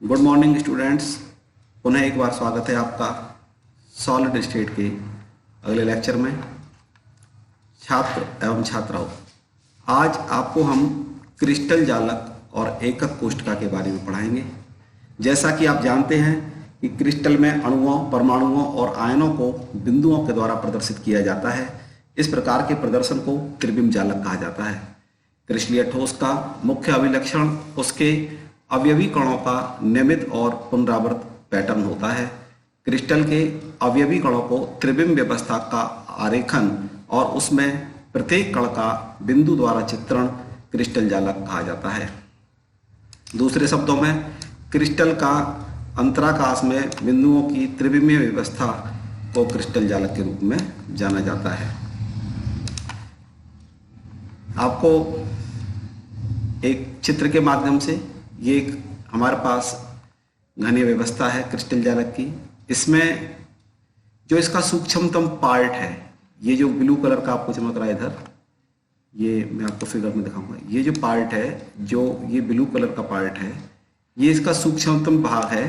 Good morning students. पुनः एक बार स्वागत है आपका सॉलिड स्टेट के अगले लेक्चर में। छात्र एवं छात्राओं, आज आपको हम क्रिस्टल जालक और एकक कोष्ठका के बारे में पढ़ाएंगे। जैसा कि आप जानते हैं कि क्रिस्टल में अणुओं, परमाणुओं और आयनों को बिंदुओं के द्वारा प्रदर्शित किया जाता है। इस प्रकार के प्रदर्शन को त्रिविम जालक कहा जाता है। क्रिस्टलीय ठोस का मुख्य अभिलक्षण उसके अवयवी कणों का नियमित और पुनरावृत पैटर्न होता है। क्रिस्टल के अवयवी कणों को त्रिविम व्यवस्था का आरेखन और उसमें प्रत्येक कण का बिंदु द्वारा चित्रण क्रिस्टल जालक कहा जाता है। दूसरे शब्दों में क्रिस्टल का अंतराकाश में बिंदुओं की त्रिविमीय व्यवस्था को क्रिस्टल जालक के रूप में जाना जाता है। आपको एक चित्र के माध्यम से ये एक हमारे पास घनीय व्यवस्था है क्रिस्टल जालक की। इसमें जो इसका सूक्ष्मतम पार्ट है, ये जो ब्लू कलर का आपको चमक रहा है इधर, ये मैं आपको फिगर में दिखाऊंगा। ये जो पार्ट है, जो ये ब्लू कलर का पार्ट है, ये इसका सूक्ष्मतम भाग है।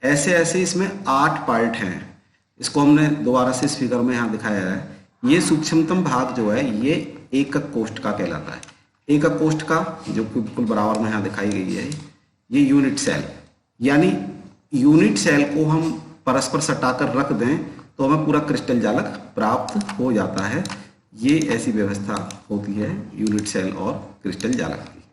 ऐसे ऐसे इसमें 8 पार्ट हैं। इसको हमने दोबारा से इस फिगर में यहाँ दिखाया है। ये सूक्ष्मतम भाग जो है ये एकक कोष्ठका कहलाता है। एकक कोष्ठका जो बिल्कुल बराबर में यहाँ दिखाई गई है, ये यूनिट सेल, यानी यूनिट सेल को हम परस्पर सटाकर रख दें तो हमें पूरा क्रिस्टल जालक प्राप्त हो जाता है। ये ऐसी व्यवस्था होती है यूनिट सेल और क्रिस्टल जालक की।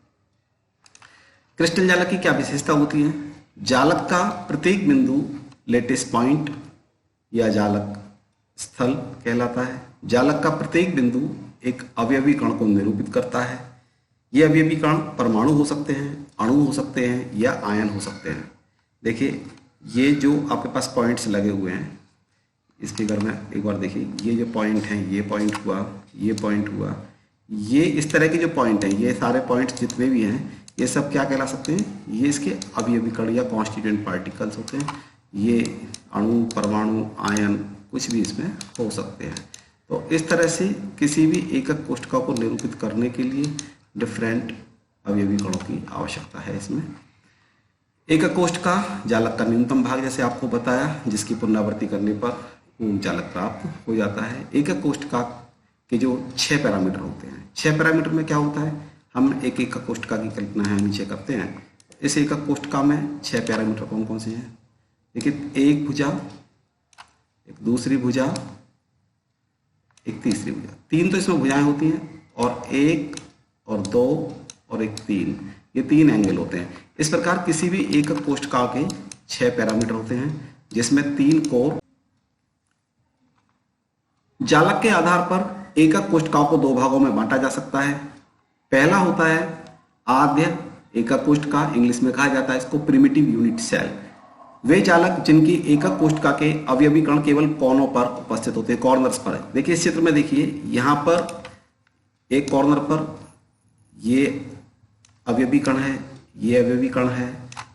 क्रिस्टल जालक की क्या विशेषता होती है? जालक का प्रत्येक बिंदु लेटिस पॉइंट या जालक स्थल कहलाता है। जालक का प्रत्येक बिंदु एक अवयवी कण को निरूपित करता है। ये अवयवी कण परमाणु हो सकते हैं, अणु हो सकते हैं या आयन हो सकते हैं। देखिए, ये जो आपके पास पॉइंट्स लगे हुए हैं इस फिगर में एक बार देखिए, ये जो पॉइंट हैं, ये पॉइंट हुआ, ये पॉइंट हुआ, ये इस तरह के जो पॉइंट हैं, ये सारे पॉइंट्स जितने भी हैं, ये सब क्या कहला सकते हैं? ये इसके अवयवी कण या कॉन्स्टिट्यूएंट पार्टिकल्स होते हैं। ये अणु, परमाणु, आयन कुछ भी इसमें हो सकते हैं। तो इस तरह से किसी भी एकक कोष्ठका को निरूपित करने के लिए डिफरेंट अवयवी कणों की आवश्यकता है। इसमें एकक कोष्ठका जालक का न्यूनतम भाग, जैसे आपको बताया, जिसकी पुनरावृत्ति करने पर जालक प्राप्त हो जाता है। एकक कोष्ठका के जो 6 पैरामीटर होते हैं, 6 पैरामीटर में क्या होता है, हम एक एकक कोष्ठका की कल्पना है नीचे करते हैं। इस एकक कोष्ठका में 6 पैरामीटर कौन कौन से हैं? देखिए, एक भुजा, एक दूसरी भुजा, एक तीसरी भुजा, 3 तो इसमें भुजाएं होती हैं, और 1 और 2 और एक 3, ये 3 एंगल होते हैं। इस प्रकार किसी भी एकक कोष्ठका के 6 पैरामीटर होते हैं, जिसमें 3 कोर। जालक के आधार पर एकक कोष्ठकाओं को 2 भागों में बांटा जा सकता है। पहला होता है आद्य एकक कोष्ठका, इंग्लिश में कहा जाता है इसको प्रिमिटिव यूनिट सेल। वे जालक जिनकी एकक कोष्ठका के अवयवी कण केवल कोनों पर उपस्थित होते हैं, कॉर्नर्स पर। देखिए, इस चित्र में देखिए, यहाँ पर एक कॉर्नर पर ये अवयवी कण है, ये अवयवी कण है।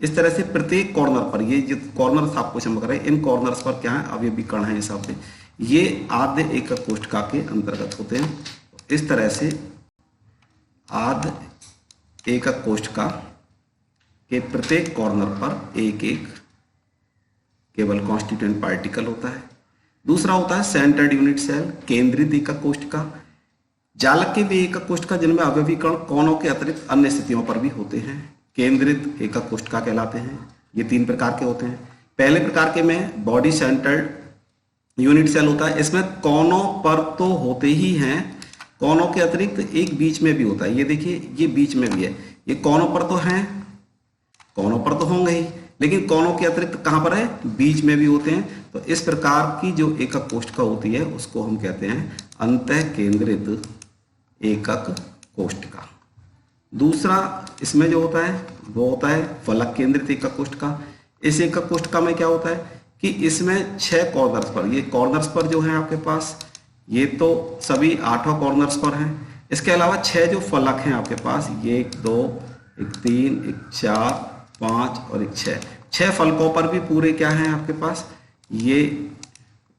इस तरह से प्रत्येक कॉर्नर पर, ये जो कॉर्नर्स आपको चमक रहे हैं, इन कॉर्नर्स पर क्या है? अवयवी कण है। हिसाब से ये आद्य एकक कोष्ठका के अंतर्गत होते हैं। इस तरह से आद्य एकक कोष्ठका के प्रत्येक कॉर्नर पर एक एक केवल कॉन्स्टिट्यूएंट पार्टिकल होता है। दूसरा होता है सेंटर्ड यूनिट सेल, केंद्रित एकक कोष्ठका। जालक के वे एकक कोष्ठका जिनमें अवयवी कण कोनों के अतिरिक्त अन्य स्थितियों पर भी होते हैं, केंद्रित एकक कोष्ठका कहलाते हैं। ये 3 प्रकार के होते हैं। पहले प्रकार के में बॉडी सेंटर्ड यूनिट सेल होता है। इसमें कोनों पर तो होते ही हैं, कोनों के अतिरिक्त एक बीच में भी होता है। ये देखिए, ये बीच में भी है। ये कोनों पर तो हैं, कोनों पर तो होंगे ही, लेकिन कोनों के अतिरिक्त कहां पर है? बीच में भी होते हैं। तो इस प्रकार की जो एकक कोष्ठका होती है उसको हम कहते हैं अंतः केंद्रित एकक कोष्ठका। दूसरा इसमें जो होता है वो होता है फलक केंद्रित एकक कोष्ठका। इस एकक कोष्ठका में क्या होता है कि इसमें 6 कॉर्नर्स पर, ये कॉर्नर्स पर जो है आपके पास, ये तो सभी 8 कॉर्नर्स पर हैं। इसके अलावा 6 जो फलक हैं आपके पास, ये 1 2 1 3 1 4 5 और एक 6 फलकों पर भी पूरे क्या हैं आपके पास? ये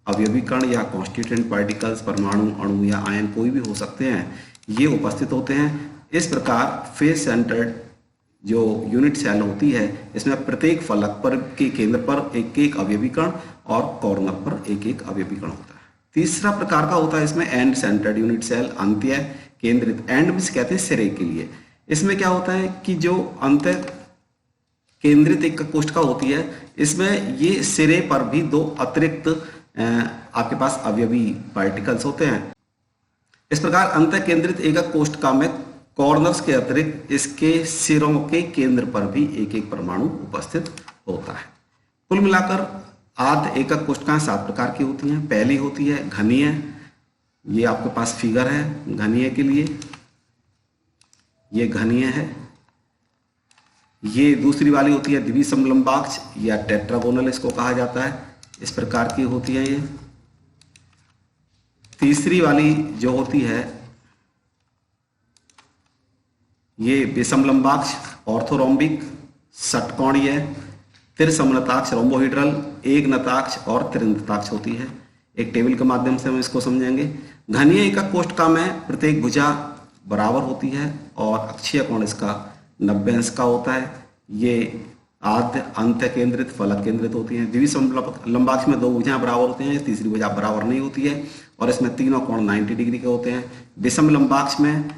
अवयवी कण या कॉन्स्टिट्यूएंट पार्टिकल्स, परमाणु, अणु या आयन कोई भी हो सकते हैं, ये उपस्थित होते हैं। इस प्रकार फेस सेंटर्ड जो यूनिट सेल होती है इसमें प्रत्येक फलक पर के केंद्र पर एक एक अवयवी कण और कॉर्नर पर एक एक अवयवी कण होता है। तीसरा प्रकार का होता है इसमें एंड सेंटर्ड यूनिट सेल, अंत्य केंद्रित। एंड मींस कहते हैं सिरे के लिए। इसमें क्या होता है कि जो अंत्य केंद्रित एक कोशिका होती है इसमें ये सिरे पर भी दो अतिरिक्त आपके पास अवयवी पार्टिकल्स होते हैं। इस प्रकार अंतः केंद्रित एकक कोशिका में कॉर्नर्स के अतिरिक्त इसके सिरों के केंद्र पर भी एक एक परमाणु उपस्थित होता है। कुल मिलाकर आद्य एकक कोशिकाएं 7 प्रकार की होती हैं। पहली होती है घनीय, ये आपके पास फिगर है घनीय के लिए, ये घनीय है। ये दूसरी वाली होती है द्विसमलंबाक्ष या टेट्रागोनल इसको कहा जाता है, इस प्रकार की होती है ये। तीसरी वाली जो होती है ये विषमलंबाक्ष ऑर्थोरोम्बिक, षटकोणीय, त्रिसमनताक्ष रोम्बोहिड्रल, एकनताक्ष और त्रिनताक्ष होती है। एक टेबल के माध्यम से हम इसको समझेंगे। घनीय एकक कोशिका में प्रत्येक भुजा बराबर होती है और अक्षीय कोण इसका 90 अंश का होता है। ये आद्य अंत्य केंद्रित फलक केंद्रित होती हैं। द्विसमलंबाक्ष में 2 भुजाएं बराबर होती हैं, तीसरी भुजा बराबर नहीं होती है और इसमें तीनों कोण 90 डिग्री के होते हैं। विषमलंबाक्ष में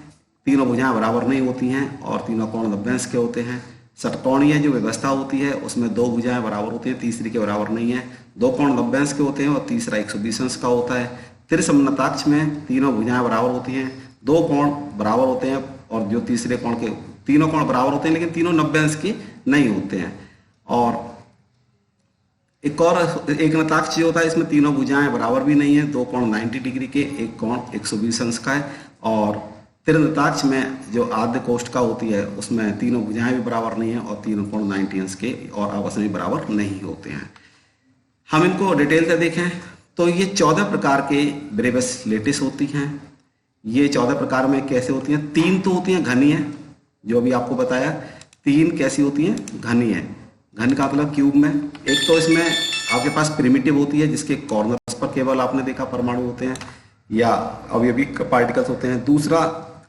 तीनों भुजाएं बराबर नहीं होती हैं और तीनों कोण 90 अंश के होते हैं। षटकोणीय जो व्यवस्था होती है उसमें 2 भुजाएं बराबर होती हैं, तीसरी के बराबर नहीं है। 2 कोण 90 अंश के होते हैं और तीसरा 120 अंश का होता है। त्रिसमनताक्ष में तीनों भुजाएं बराबर होती हैं, 2 कोण बराबर होते हैं और जो तीसरे कोण के तीनों कोण बराबर होते हैं लेकिन तीनों 90 अंश के नहीं होते हैं। और एक और एकनताक्ष जो होता है इसमें तीनों भुजाएं बराबर भी नहीं है, 2 कोण 90 डिग्री के, एक कोण 120 अंश का है। और त्रिनताक्ष में जो आद्य कोशिका होती है उसमें तीनों भुजाएं भी बराबर नहीं है और तीनों कोण 90 अंश के और आपस में बराबर नहीं होते हैं। हम इनको डिटेल से देखें तो ये 14 प्रकार के ब्रेविस लेटिस होती हैं। ये 14 प्रकार में कैसे होती हैं? 3 तो होती हैं घनीय, जो अभी आपको बताया। 3 कैसी होती हैं? घनीय। घन का मतलब क्यूब में। एक तो इसमें आपके पास प्रिमिटिव होती है जिसके कॉर्नर्स पर केवल आपने देखा परमाणु होते हैं या अवयवी पार्टिकल्स होते हैं। दूसरा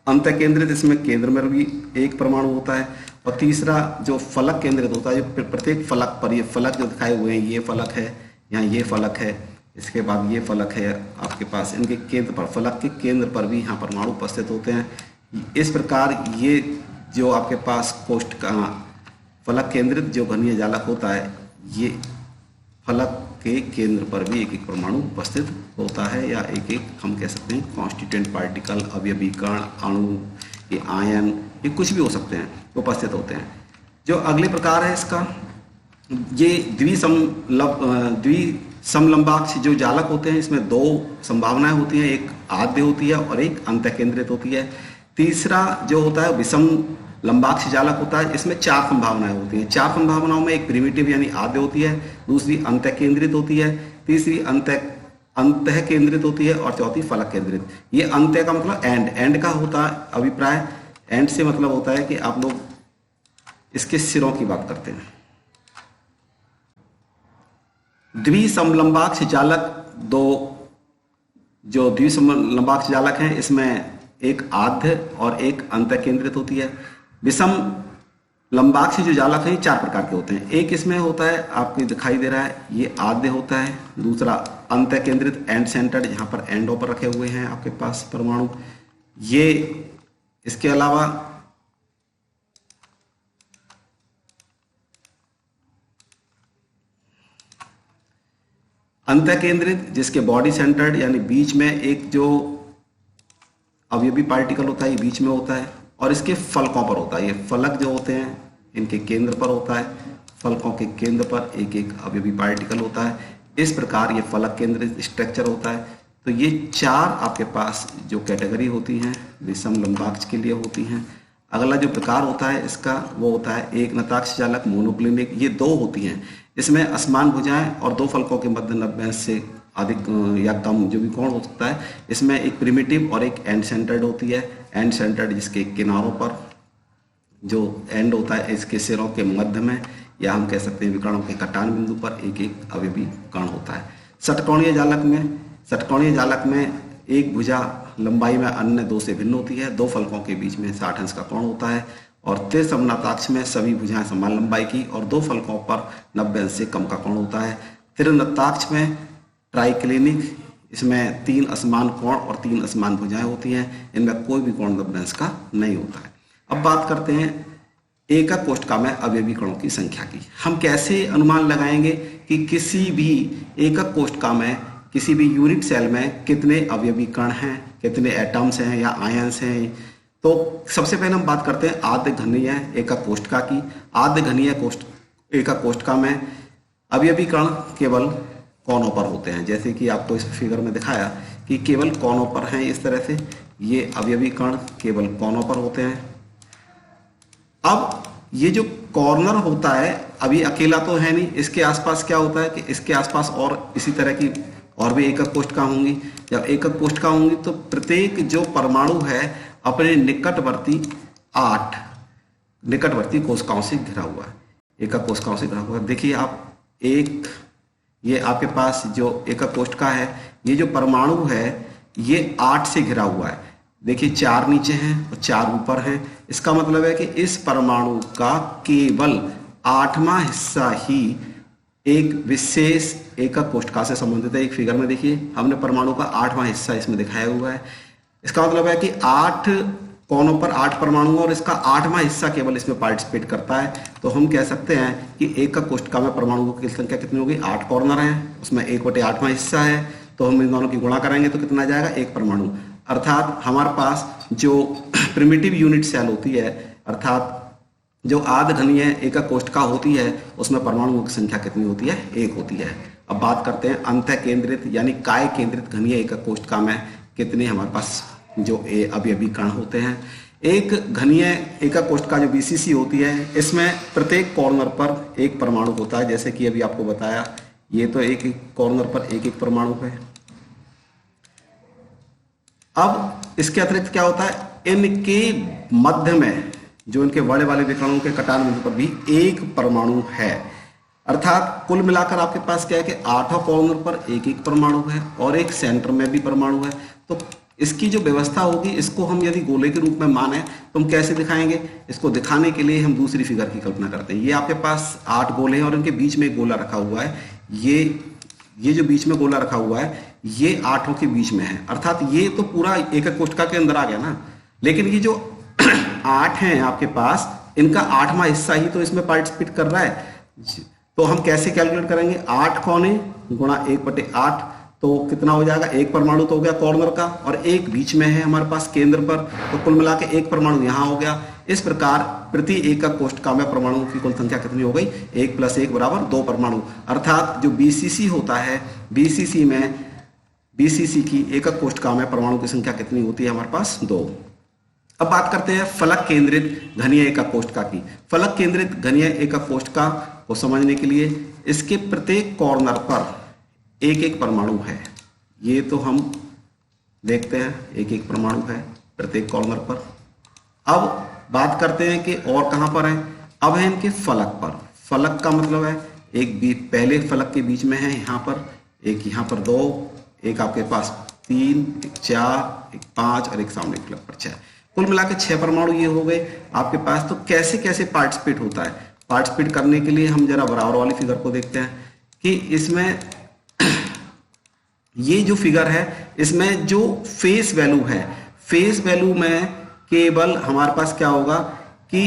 अंत्य केंद्रित, इसमें केंद्र में भी एक परमाणु होता है। और तीसरा जो फलक केंद्रित होता है, जो प्रत्येक फलक पर, ये फलक जो दिखाए हुए हैं, ये फलक है, यहाँ ये फलक है, इसके बाद ये फलक है आपके पास, इनके केंद्र पर, फलक के केंद्र पर भी यहाँ परमाणु उपस्थित होते हैं। इस प्रकार ये जो आपके पास कोष्ठ फलक केंद्रित जो घनीय जालक होता है, ये फलक के केंद्र पर भी एक एक परमाणु उपस्थित होता है या एक एक हम कह सकते हैं कॉन्स्टिट्यूएंट पार्टिकल, अवयवी कण, अणु, ये आयन, ये कुछ भी हो सकते हैं, उपस्थित होते हैं। जो अगले प्रकार है इसका, ये द्विसमलंबाक्ष जो जालक होते हैं इसमें 2 संभावनाएं होती हैं, एक आद्य होती है और एक अंत्य केंद्रित होती है। तीसरा जो होता है विषम लंबाक्ष जालक होता है, इसमें 4 संभावनाएं होती हैं। 4 संभावनाओं में एक प्रिमिटिव यानी आद्य होती है, दूसरी अंत्य केंद्रित होती है, तीसरी अंतः केंद्रित होती है और चौथी फलक केंद्रित। ये अंत्य का मतलब एंड का होता है अभिप्राय। एंड से मतलब होता है कि आप लोग इसके सिरों की बात करते हैं। द्विसमलंबाक्ष जालक 2 जो द्विसमलंबाक्ष जालक हैं इसमें एक आद्य और एक अंत्य केंद्रित होती है। विषम लंबाक्ष जो जालक हैं 4 प्रकार के होते हैं। एक इसमें होता है आपको दिखाई दे रहा है, ये आद्य होता है। दूसरा अंत्य केंद्रित एंड सेंटर्ड, यहाँ पर एंडों पर रखे हुए हैं आपके पास परमाणु। ये इसके अलावा अंत्य केंद्रित जिसके बॉडी सेंटर्ड यानी बीच में एक जो अवयवी पार्टिकल होता है, ये बीच में होता है और इसके फलकों पर होता है। ये फलक जो होते हैं इनके केंद्र पर होता है, फलकों के केंद्र पर एक एक अवयवी पार्टिकल होता है। इस प्रकार ये फलक केंद्रित स्ट्रक्चर होता है। तो ये 4 आपके पास जो कैटेगरी होती हैं विषम लंबाक्ष के लिए होती हैं। अगला जो प्रकार होता है इसका वो होता है एक नताक्ष जालक मोनोक्लिनिक, ये 2 होती हैं। इसमें असमान भुजाएं और 2 फलकों के मध्य 90 अंश से अधिक या कम जो भी कोण हो सकता है। इसमें एक प्रिमिटिव और एक एंड सेंटर्ड होती है। एंड सेंटर्ड जिसके किनारों पर जो एंड होता है इसके सिरों के मध्य में या हम कह सकते हैं विकर्णों के कटान बिंदु पर एक एक अवयवी कण होता है। षटकोणीय जालक में एक भुजा लंबाई में अन्य 2 से भिन्न होती है। 2 फलकों के बीच में 60 अंश का कोण होता है और त्रिसमनाताक्ष में सभी भुजाएं समान लंबाई की और दो फलकों पर 90 अंश से कम का कोण होता है। त्रिनताक्ष में ट्राइक्लिनिक, इसमें 3 असमान कोण और 3 असमान भुजाएं होती हैं, इनमें कोई भी कोण 90 अंश का नहीं होता है। अब बात करते हैं एकक कोष्ठका में अवयवी कणों की संख्या की। हम कैसे अनुमान लगाएंगे कि किसी भी एकक कोष्ठका में, किसी भी यूनिट सेल में कितने अवयवी कण हैं, कितने एटम्स हैं या आयंस हैं। तो सबसे पहले हम बात करते हैं आद्य घनीय एकक कोष्ठका की। आद्य घनीय एकक कोष्ठका में अवयवी कण केवल कोनों पर होते हैं, जैसे कि आपको इस फिगर में दिखाया कि केवल कोनों पर हैं। इस तरह से ये अवयवी कण केवल कोनों पर होते हैं। अब ये जो कॉर्नर होता है अभी अकेला तो है नहीं, इसके आसपास क्या होता है कि इसके आसपास और इसी तरह की और भी एकक कोष्ठका होंगी। जब एकक कोष्ठका होंगी तो प्रत्येक जो परमाणु है अपने निकटवर्ती 8 निकटवर्ती कोशिकाओं से घिरा हुआ है, एकक कोशिकाओं से घिरा हुआ है। देखिए आप, एक ये आपके पास जो एकक कोष्ठका है, ये जो परमाणु है ये 8 से घिरा हुआ है। देखिए 4 नीचे हैं और 4 ऊपर हैं। इसका मतलब है कि इस परमाणु का केवल 8वां हिस्सा ही एक विशेष एकक कोष्ठका से संबंधित है। एक फिगर में देखिए हमने परमाणु का 8वां हिस्सा इसमें दिखाया हुआ है। इसका मतलब है कि 8 कोनों पर 8 परमाणु और इसका 8वां हिस्सा केवल इसमें पार्टिसिपेट करता है। तो हम कह सकते हैं कि एकक कोष्ठका में परमाणुओं की संख्या कितनी होगी? 8 कॉर्नर हैं, उसमें 1/8वां हिस्सा है। तो हम इन दोनों की गुणा करेंगे तो कितना जाएगा? 1 परमाणु। अर्थात हमारे पास जो प्रिमिटिव यूनिट सेल होती है, अर्थात जो आद्य घनीय एकक कोष्ठका होती है, उसमें परमाणुओं की संख्या कितनी होती है? 1 होती है। अब बात करते हैं अंतः केंद्रित यानी काय केंद्रित घनीय एकक कोष्ठका में कितने हमारे पास जो अवयवी कण होते हैं। एक घनीय एकक कोष्ठका जो बीसीसी होती है, इसमें प्रत्येक कॉर्नर पर एक परमाणु होता है। जैसे कि अभी आपको बताया, ये तो एक एक कॉर्नर पर एक एक परमाणु है। अब इसके अतिरिक्त क्या होता है, इनके मध्य में जो इनके बड़े वाले विकर्णों के कटान बिंदु पर भी एक परमाणु है। अर्थात कुल मिलाकर आपके पास क्या है कि 8 कॉर्नर पर एक एक परमाणु है और एक सेंटर में भी परमाणु है। तो इसकी जो व्यवस्था होगी, इसको हम यदि गोले के रूप में माने तो हम कैसे दिखाएंगे? इसको दिखाने के लिए हम दूसरी फिगर की कल्पना करते हैं। ये आपके पास 8 गोले हैं और इनके बीच में एक गोला रखा हुआ है। ये जो बीच में गोला रखा हुआ है, ये 8 के बीच में है। अर्थात ये तो पूरा एकक कोष्ठका के अंदर आ गया ना, लेकिन ये जो 8 हैं आपके पास, इनका 8वां हिस्सा ही तो इसमें पार्टिसिपेट कर रहा है। तो हम कैसे कैलकुलेट करेंगे? 8 कोने गुणा 1/8, तो कितना हो जाएगा? 1 परमाणु तो हो गया कॉर्नर का और एक बीच में है हमारे पास केंद्र पर, तो कुल मिला के 1 परमाणु यहाँ हो गया। इस प्रकार प्रति एकक कोष्ठका में परमाणुओं की कुल संख्या कितनी हो गई? 1 + 1 = 2 परमाणु। अर्थात जो बीसीसी होता है, बीसीसी की एकक कोष्ठका में परमाणु की संख्या कितनी होती है? हमारे पास 2। अब बात करते हैं फलक केंद्रित घनीय एकक कोष्ठका की। फलक केंद्रित घनीय एकक कोष्ठका को समझने के लिए इसके प्रत्येक कॉर्नर पर एक एक परमाणु है। ये तो हम देखते हैं, एक एक परमाणु है प्रत्येक कॉर्नर पर। अब बात करते हैं कि और कहां पर है। अब है इनके फलक पर। फलक का मतलब है एक पहले फलक के बीच में है यहाँ पर, एक यहाँ पर 2, एक आपके पास 3, एक 4, एक 5 और एक सामने फलक पर 6। कुल मिला के 6 परमाणु ये हो गए आपके पास। तो कैसे कैसे पार्टिसिपेट होता है? पार्टिसिपेट करने के लिए हम जरा बराबर वाली फिगर को देखते हैं कि इसमें ये जो फिगर है, इसमें जो फेस वैल्यू है, फेस वैल्यू में केवल हमारे पास क्या होगा कि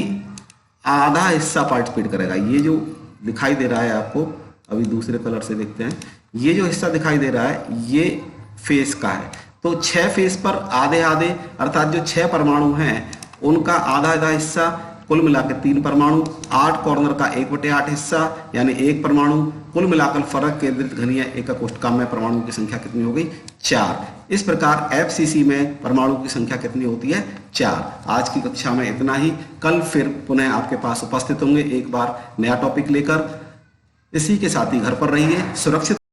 आधा हिस्सा पार्टिसिपेट करेगा। ये जो दिखाई दे रहा है आपको, अभी दूसरे कलर से देखते हैं, ये जो हिस्सा दिखाई दे रहा है ये फेस का है। तो 6 फेस पर आधे आधे, अर्थात जो 6 परमाणु हैं उनका आधा आधा हिस्सा, कुल मिलाकर 3 परमाणु, 8 कॉर्नर का 1/8 हिस्सा यानी 1 परमाणु। कुल मिलाकर फलक केंद्रित घनीय एकक कोष्ठका में परमाणु की संख्या कितनी हो गई? 4। इस प्रकार एफसीसी में परमाणु की संख्या कितनी होती है? 4। आज की कक्षा में इतना ही। कल फिर पुनः आपके पास उपस्थित होंगे एक बार नया टॉपिक लेकर। इसी के साथ ही घर पर रहिए, सुरक्षित